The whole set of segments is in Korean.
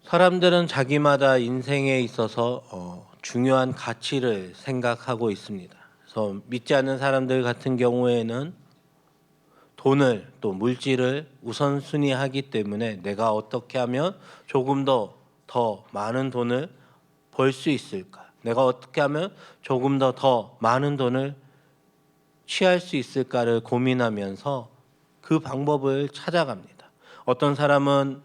사람들은 자기마다 인생에 있어서 중요한 가치를 생각하고 있습니다. 그래서 믿지 않는 사람들 같은 경우에는 돈을 또 물질을 우선순위하기 때문에 내가 어떻게 하면 조금 더 많은 돈을 벌 수 있을까? 내가 어떻게 하면 조금 더 많은 돈을 취할 수 있을까를 고민하면서 그 방법을 찾아갑니다. 어떤 사람은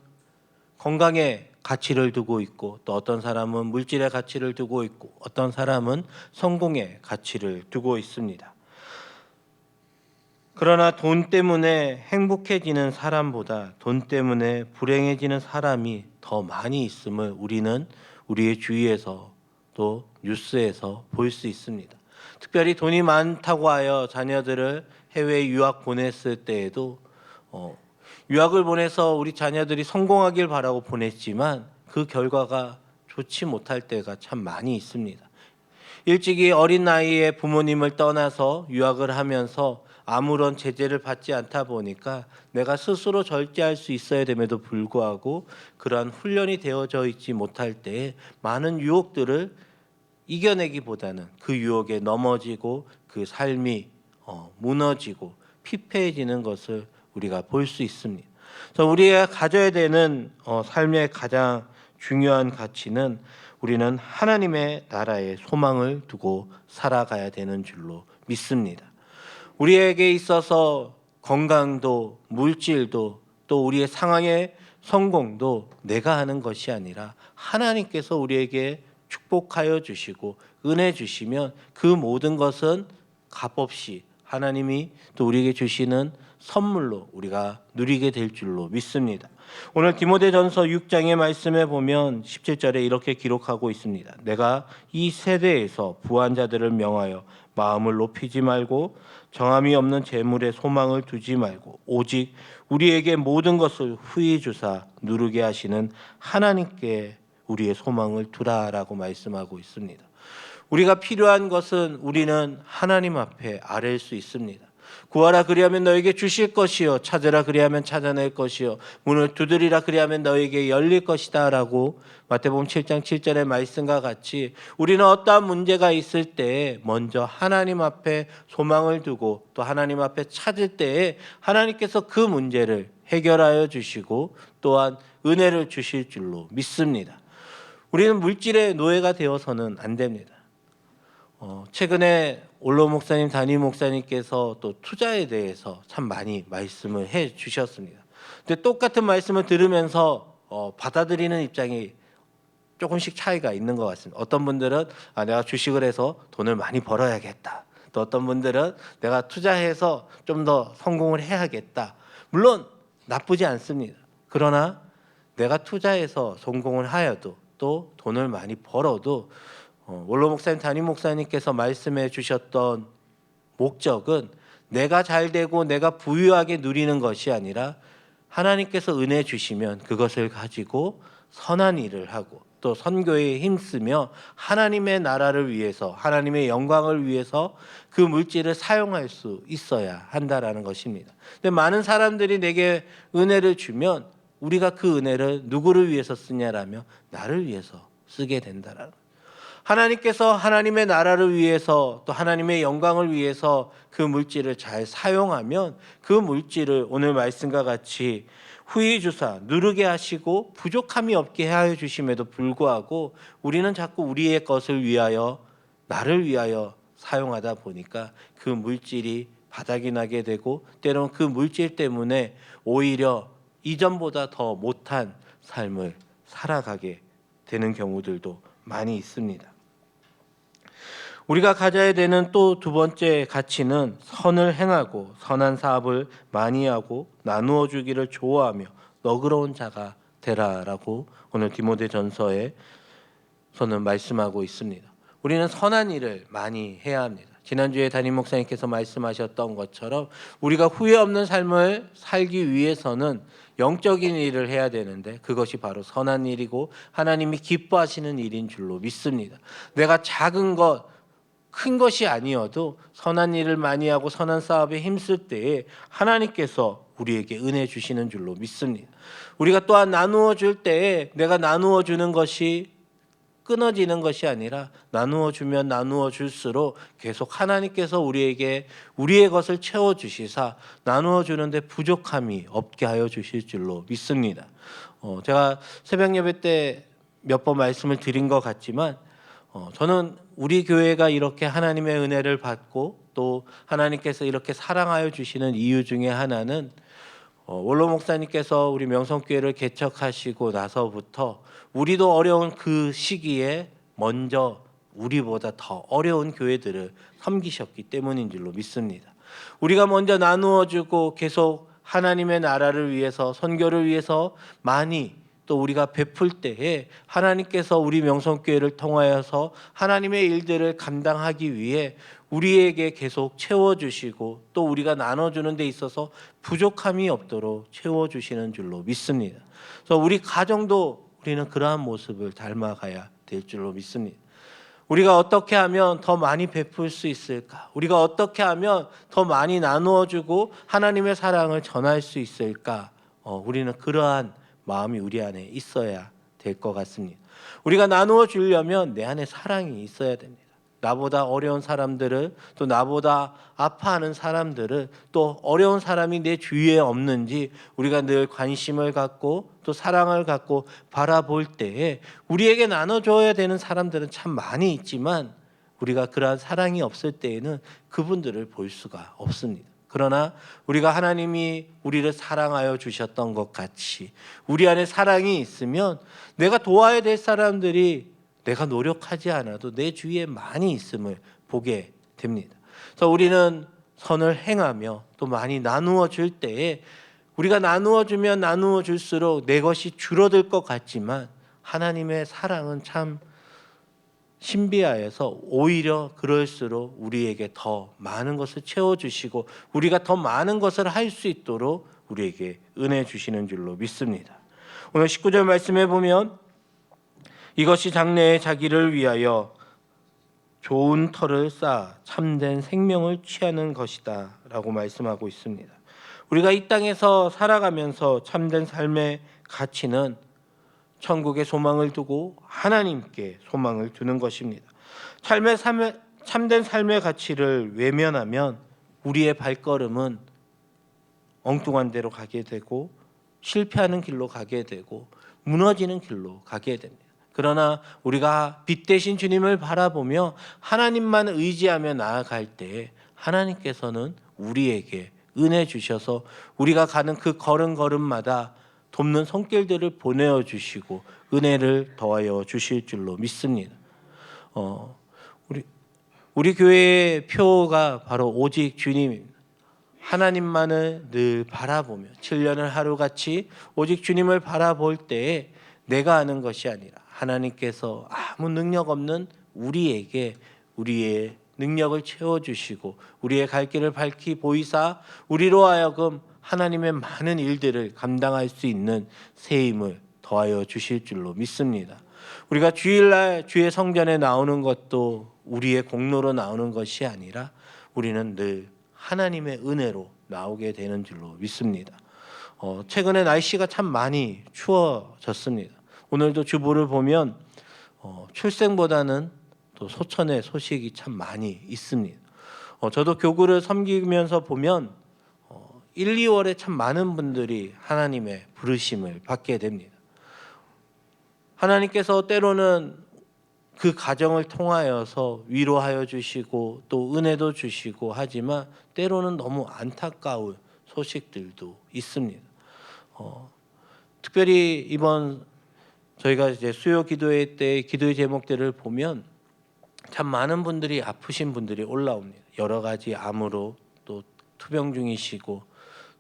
건강에 가치를 두고 있고, 또 어떤 사람은 물질의 가치를 두고 있고, 어떤 사람은 성공의 가치를 두고 있습니다. 그러나 돈 때문에 행복해지는 사람보다 돈 때문에 불행해지는 사람이 더 많이 있음을 우리는 우리의 주위에서 또 뉴스에서 볼 수 있습니다. 특별히 돈이 많다고 하여 자녀들을 해외 유학 보냈을 때에도 유학을 보내서 우리 자녀들이 성공하길 바라고 보냈지만 그 결과가 좋지 못할 때가 참 많이 있습니다. 일찍이 어린 나이에 부모님을 떠나서 유학을 하면서 아무런 제재를 받지 않다 보니까 내가 스스로 절제할 수 있어야 됨에도 불구하고 그러한 훈련이 되어져 있지 못할 때에 많은 유혹들을 이겨내기보다는 그 유혹에 넘어지고 그 삶이 무너지고 피폐해지는 것을 우리가 볼 수 있습니다. 그래서 우리가 가져야 되는 삶의 가장 중요한 가치는 우리는 하나님의 나라에 소망을 두고 살아가야 되는 줄로 믿습니다. 우리에게 있어서 건강도 물질도 또 우리의 상황의 성공도 내가 하는 것이 아니라 하나님께서 우리에게 축복하여 주시고 은혜 주시면 그 모든 것은 값없이 하나님이 또 우리에게 주시는 선물로 우리가 누리게 될 줄로 믿습니다. 오늘 디모데전서 6장의 말씀에 보면 17절에 이렇게 기록하고 있습니다. 내가 이 세대에서 부한 자들을 명하여 마음을 높이지 말고 정함이 없는 재물에 소망을 두지 말고 오직 우리에게 모든 것을 후히 주사 누르게 하시는 하나님께 우리의 소망을 두라라고 말씀하고 있습니다. 우리가 필요한 것은 우리는 하나님 앞에 아뢰일 수 있습니다. 구하라 그리하면 너에게 주실 것이요 찾으라 그리하면 찾아낼 것이요 문을 두드리라 그리하면 너에게 열릴 것이다 라고 마태복음 7장 7절의 말씀과 같이 우리는 어떠한 문제가 있을 때 먼저 하나님 앞에 소망을 두고 또 하나님 앞에 찾을 때에 하나님께서 그 문제를 해결하여 주시고 또한 은혜를 주실 줄로 믿습니다. 우리는 물질의 노예가 되어서는 안 됩니다. 최근에 올로 목사님, 담임 목사님께서 또 투자에 대해서 참 많이 말씀을 해 주셨습니다. 근데 똑같은 말씀을 들으면서 받아들이는 입장이 조금씩 차이가 있는 것 같습니다. 어떤 분들은 내가 주식을 해서 돈을 많이 벌어야겠다. 또 어떤 분들은 내가 투자해서 좀 더 성공을 해야겠다. 물론 나쁘지 않습니다. 그러나 내가 투자해서 성공을 하여도 또 돈을 많이 벌어도 원로 목사님, 담임 목사님께서 말씀해 주셨던 목적은 내가 잘 되고 내가 부유하게 누리는 것이 아니라 하나님께서 은혜 주시면 그것을 가지고 선한 일을 하고 또 선교에 힘쓰며 하나님의 나라를 위해서 하나님의 영광을 위해서 그 물질을 사용할 수 있어야 한다라는 것입니다. 근데 많은 사람들이 내게 은혜를 주면 우리가 그 은혜를 누구를 위해서 쓰냐라면 나를 위해서 쓰게 된다라는 거예요. 하나님께서 하나님의 나라를 위해서 또 하나님의 영광을 위해서 그 물질을 잘 사용하면 그 물질을 오늘 말씀과 같이 후히 주사 누르게 하시고 부족함이 없게 하여 주심에도 불구하고 우리는 자꾸 우리의 것을 위하여 나를 위하여 사용하다 보니까 그 물질이 바닥이 나게 되고 때로는 그 물질 때문에 오히려 이전보다 더 못한 삶을 살아가게 되는 경우들도 많이 있습니다. 우리가 가져야 되는 또 두 번째 가치는 선을 행하고 선한 사업을 많이 하고 나누어 주기를 좋아하며 너그러운 자가 되라라고 오늘 디모데전서에서는 말씀하고 있습니다. 우리는 선한 일을 많이 해야 합니다. 지난주에 담임 목사님께서 말씀하셨던 것처럼 우리가 후회 없는 삶을 살기 위해서는 영적인 일을 해야 되는데 그것이 바로 선한 일이고 하나님이 기뻐하시는 일인 줄로 믿습니다. 내가 작은 것 큰 것이 아니어도 선한 일을 많이 하고 선한 사업에 힘쓸 때에 하나님께서 우리에게 은혜 주시는 줄로 믿습니다. 우리가 또한 나누어 줄 때에 내가 나누어 주는 것이 끊어지는 것이 아니라 나누어 주면 나누어 줄수록 계속 하나님께서 우리에게 우리의 것을 채워 주시사 나누어 주는데 부족함이 없게 하여 주실 줄로 믿습니다. 제가 새벽 예배 때 몇 번 말씀을 드린 것 같지만 저는 우리 교회가 이렇게 하나님의 은혜를 받고 또 하나님께서 이렇게 사랑하여 주시는 이유 중에 하나는 원로 목사님께서 우리 명성교회를 개척하시고 나서부터 우리도 어려운 그 시기에 먼저 우리보다 더 어려운 교회들을 섬기셨기 때문인 줄로 믿습니다. 우리가 먼저 나누어 주고 계속 하나님의 나라를 위해서 선교를 위해서 많이 또 우리가 베풀 때에 하나님께서 우리 명성교회를 통하여서 하나님의 일들을 감당하기 위해 우리에게 계속 채워주시고 또 우리가 나눠주는 데 있어서 부족함이 없도록 채워주시는 줄로 믿습니다. 그래서 우리 가정도 우리는 그러한 모습을 닮아가야 될 줄로 믿습니다. 우리가 어떻게 하면 더 많이 베풀 수 있을까? 우리가 어떻게 하면 더 많이 나누어주고 하나님의 사랑을 전할 수 있을까? 우리는 그러한 마음이 우리 안에 있어야 될 것 같습니다. 우리가 나누어 주려면 내 안에 사랑이 있어야 됩니다. 나보다 어려운 사람들을 또 나보다 아파하는 사람들을 또 어려운 사람이 내 주위에 없는지 우리가 늘 관심을 갖고 또 사랑을 갖고 바라볼 때에 우리에게 나눠줘야 되는 사람들은 참 많이 있지만 우리가 그러한 사랑이 없을 때에는 그분들을 볼 수가 없습니다. 그러나 우리가 하나님이 우리를 사랑하여 주셨던 것 같이 우리 안에 사랑이 있으면 내가 도와야 될 사람들이 내가 노력하지 않아도 내 주위에 많이 있음을 보게 됩니다. 그래서 우리는 선을 행하며 또 많이 나누어 줄 때에 우리가 나누어 주면 나누어 줄수록 내 것이 줄어들 것 같지만 하나님의 사랑은 참 신비하여서 오히려 그럴수록 우리에게 더 많은 것을 채워주시고 우리가 더 많은 것을 할 수 있도록 우리에게 은혜 주시는 줄로 믿습니다. 오늘 19절 말씀에 보면 이것이 장래에 자기를 위하여 좋은 터를 쌓아 참된 생명을 취하는 것이다 라고 말씀하고 있습니다. 우리가 이 땅에서 살아가면서 참된 삶의 가치는 천국에 소망을 두고 하나님께 소망을 두는 것입니다. 참된 삶의 가치를 외면하면 우리의 발걸음은 엉뚱한 데로 가게 되고 실패하는 길로 가게 되고 무너지는 길로 가게 됩니다. 그러나 우리가 빛 대신 주님을 바라보며 하나님만 의지하며 나아갈 때 하나님께서는 우리에게 은혜 주셔서 우리가 가는 그 걸음걸음마다 돕는 손길들을 보내어 주시고 은혜를 더하여 주실 줄로 믿습니다. 우리 교회의 표가 바로 오직 주님입니다. 하나님만을 늘 바라보며 7년을 하루같이 오직 주님을 바라볼 때에 내가 아는 것이 아니라 하나님께서 아무 능력 없는 우리에게 우리의 능력을 채워주시고 우리의 갈 길을 밝히 보이사 우리로 하여금 하나님의 많은 일들을 감당할 수 있는 새 힘을 더하여 주실 줄로 믿습니다. 우리가 주일날 주의 성전에 나오는 것도 우리의 공로로 나오는 것이 아니라 우리는 늘 하나님의 은혜로 나오게 되는 줄로 믿습니다. 최근에 날씨가 참 많이 추워졌습니다. 오늘도 주보를 보면 출생보다는 또 소천의 소식이 참 많이 있습니다. 저도 교구를 섬기면서 보면 1, 2월에 참 많은 분들이 하나님의 부르심을 받게 됩니다. 하나님께서 때로는 그 가정을 통하여서 위로하여 주시고 또 은혜도 주시고 하지만 때로는 너무 안타까운 소식들도 있습니다. 특별히 이번 저희가 이제 수요 기도회 때 기도의 제목들을 보면 참 많은 분들이 아프신 분들이 올라옵니다. 여러 가지 암으로 또 투병 중이시고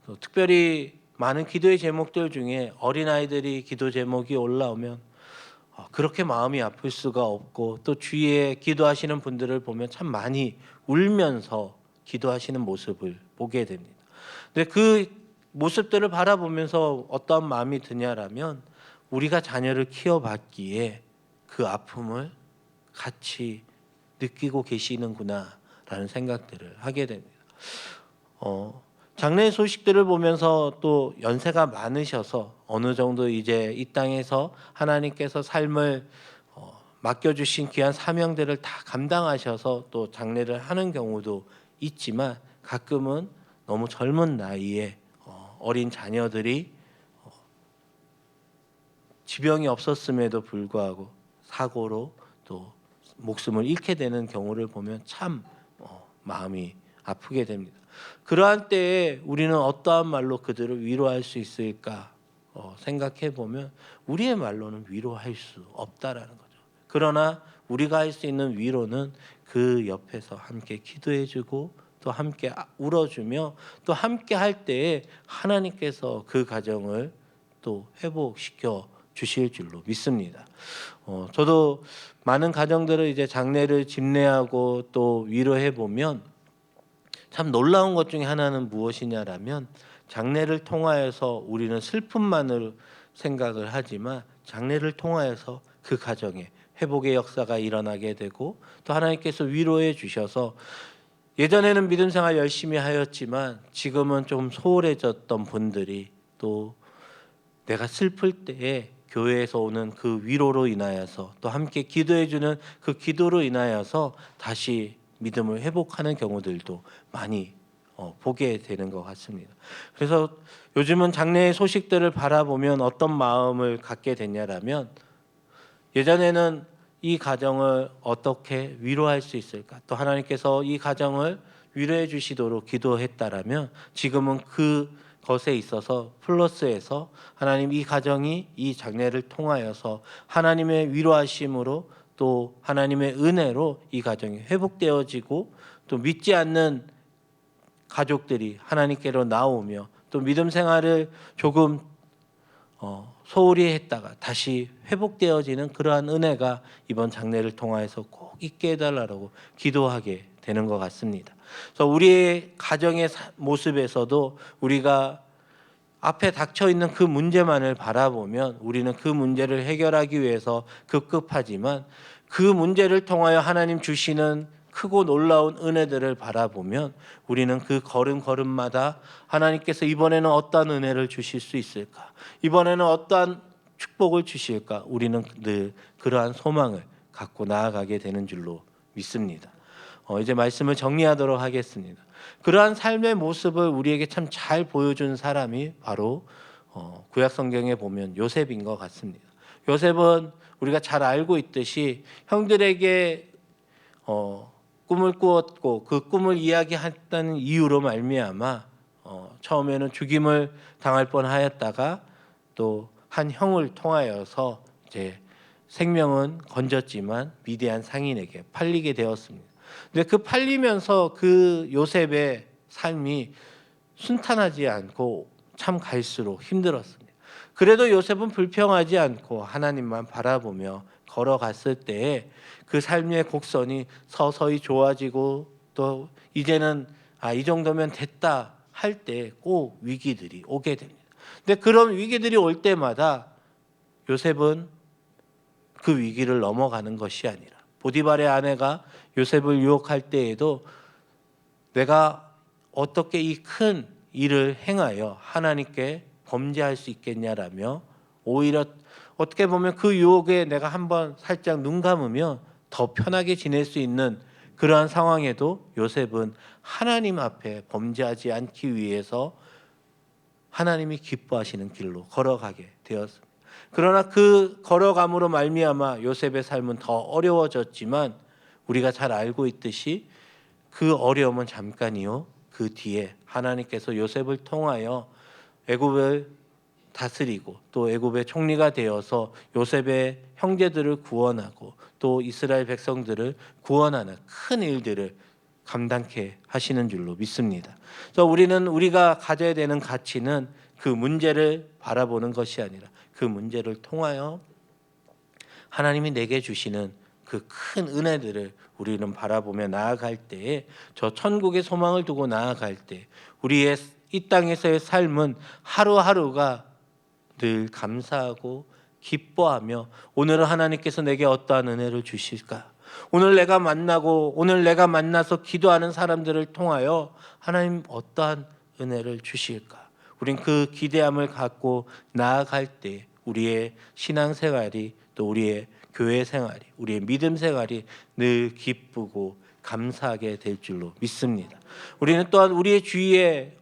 또 특별히 많은 기도의 제목들 중에 어린아이들이 기도 제목이 올라오면 그렇게 마음이 아플 수가 없고 또 주위에 기도하시는 분들을 보면 참 많이 울면서 기도하시는 모습을 보게 됩니다. 근데 그 모습들을 바라보면서 어떤 마음이 드냐라면 우리가 자녀를 키워봤기에 그 아픔을 같이 느끼고 계시는구나라는 생각들을 하게 됩니다. 장래의 소식들을 보면서 또 연세가 많으셔서 어느 정도 이제 이 땅에서 하나님께서 삶을 맡겨주신 귀한 사명들을 다 감당하셔서 또 장례를 하는 경우도 있지만, 가끔은 너무 젊은 나이에 어린 자녀들이 지병이 없었음에도 불구하고 사고로 또 목숨을 잃게 되는 경우를 보면 참 마음이 아프게 됩니다. 그러한 때에 우리는 어떠한 말로 그들을 위로할 수 있을까 생각해 보면 우리의 말로는 위로할 수 없다라는 거죠. 그러나 우리가 할 수 있는 위로는 그 옆에서 함께 기도해주고 또 함께 울어주며 또 함께 할 때에 하나님께서 그 가정을 또 회복시켜 주실 줄로 믿습니다. 저도 많은 가정들을 이제 장례를 집례하고 또 위로해 보면 참 놀라운 것 중에 하나는 무엇이냐라면, 장례를 통하여서 우리는 슬픔만을 생각을 하지만 장례를 통하여서 그 가정에 회복의 역사가 일어나게 되고 또 하나님께서 위로해 주셔서 예전에는 믿음 생활 열심히 하였지만 지금은 좀 소홀해졌던 분들이 또 내가 슬플 때에 교회에서 오는 그 위로로 인하여서 또 함께 기도해 주는 그 기도로 인하여서 다시 믿음을 회복하는 경우들도 많이 보게 되는 것 같습니다. 그래서 요즘은 장래의 소식들을 바라보면 어떤 마음을 갖게 되냐라면, 예전에는 이 가정을 어떻게 위로할 수 있을까, 또 하나님께서 이 가정을 위로해 주시도록 기도했다라면 지금은 그 것에 있어서 플러스해서 하나님, 이 가정이 이 장례를 통하여서 하나님의 위로하심으로 또 하나님의 은혜로 이 가정이 회복되어지고 또 믿지 않는 가족들이 하나님께로 나오며 또 믿음 생활을 조금 소홀히 했다가 다시 회복되어지는 그러한 은혜가 이번 장례를 통하여서 꼭 있게 해달라고 기도하게 되는 것 같습니다. 그래서 우리의 가정의 모습에서도 우리가 앞에 닥쳐 있는 그 문제만을 바라보면 우리는 그 문제를 해결하기 위해서 급급하지만, 그 문제를 통하여 하나님 주시는 크고 놀라운 은혜들을 바라보면 우리는 그 걸음걸음마다 하나님께서 이번에는 어떠한 은혜를 주실 수 있을까, 이번에는 어떠한 축복을 주실까, 우리는 늘 그러한 소망을 갖고 나아가게 되는 줄로 믿습니다. 이제 말씀을 정리하도록 하겠습니다. 그러한 삶의 모습을 우리에게 참 잘 보여준 사람이 바로 구약 성경에 보면 요셉인 것 같습니다. 요셉은 우리가 잘 알고 있듯이 형들에게 꿈을 꾸었고 그 꿈을 이야기했다는 이유로 말미암아 처음에는 죽임을 당할 뻔하였다가 또 한 형을 통하여서 이제 생명은 건졌지만 미디안 상인에게 팔리게 되었습니다. 근데 그 팔리면서 그 요셉의 삶이 순탄하지 않고 참 갈수록 힘들었습니다. 그래도 요셉은 불평하지 않고 하나님만 바라보며 걸어갔을 때에 그 삶의 곡선이 서서히 좋아지고 또 이제는 이 정도면 됐다 할 때 꼭 위기들이 오게 됩니다. 근데 그런 위기들이 올 때마다 요셉은 그 위기를 넘어가는 것이 아니라, 보디발의 아내가 요셉을 유혹할 때에도 내가 어떻게 이 큰 일을 행하여 하나님께 범죄할 수 있겠냐라며, 오히려 어떻게 보면 그 유혹에 내가 한번 살짝 눈 감으면 더 편하게 지낼 수 있는 그러한 상황에도 요셉은 하나님 앞에 범죄하지 않기 위해서 하나님이 기뻐하시는 길로 걸어가게 되었습니다. 그러나 그 걸어감으로 말미암아 요셉의 삶은 더 어려워졌지만 우리가 잘 알고 있듯이 그 어려움은 잠깐이요, 그 뒤에 하나님께서 요셉을 통하여 애굽을 다스리고 또 애굽의 총리가 되어서 요셉의 형제들을 구원하고 또 이스라엘 백성들을 구원하는 큰 일들을 감당케 하시는 줄로 믿습니다. 그래서 우리는 우리가 가져야 되는 가치는 그 문제를 바라보는 것이 아니라 그 문제를 통하여 하나님이 내게 주시는 그 큰 은혜들을 우리는 바라보며 나아갈 때에, 저 천국의 소망을 두고 나아갈 때 우리의 이 땅에서의 삶은 하루하루가 늘 감사하고 기뻐하며 오늘은 하나님께서 내게 어떠한 은혜를 주실까, 오늘 내가 만나서 기도하는 사람들을 통하여 하나님 어떠한 은혜를 주실까? 우린 그 기대함을 갖고 나아갈 때 우리의 신앙생활이 또 우리의 교회 생활이 우리의 믿음 생활이 늘 기쁘고 감사하게 될 줄로 믿습니다. 우리는 또한 우리의 주위에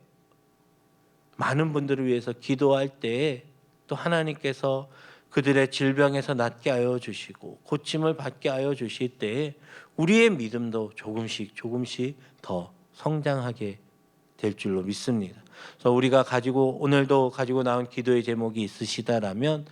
많은 분들을 위해서 기도할 때에 또 하나님께서 그들의 질병에서 낫게 하여 주시고 고침을 받게 하여 주실 때에 우리의 믿음도 조금씩 더 성장하게 될 줄로 믿습니다. 그래서 우리가 오늘도 가지고 나온 기도의 제목이 있으시다라면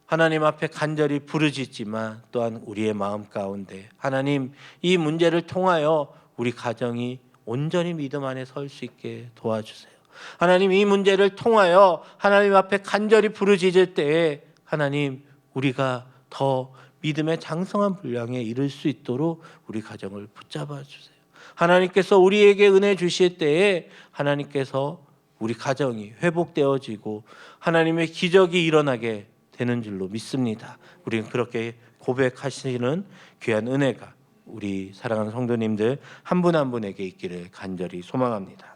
하나님 앞에 간절히 부르짖지만 또한 우리의 마음 가운데 하나님 이 문제를 통하여 우리 가정이 온전히 믿음 안에 설 수 있게 도와주세요. 하나님 이 문제를 통하여 하나님 앞에 간절히 부르짖을 때에 하나님 우리가 더 믿음의 장성한 분량에 이를 수 있도록 우리 가정을 붙잡아 주세요. 하나님께서 우리에게 은혜 주실 때에 하나님께서 우리 가정이 회복되어지고 하나님의 기적이 일어나게 되는 줄로 믿습니다. 우리는 그렇게 고백하시는 귀한 은혜가 우리 사랑하는 성도님들 한 분 한 분에게 있기를 간절히 소망합니다.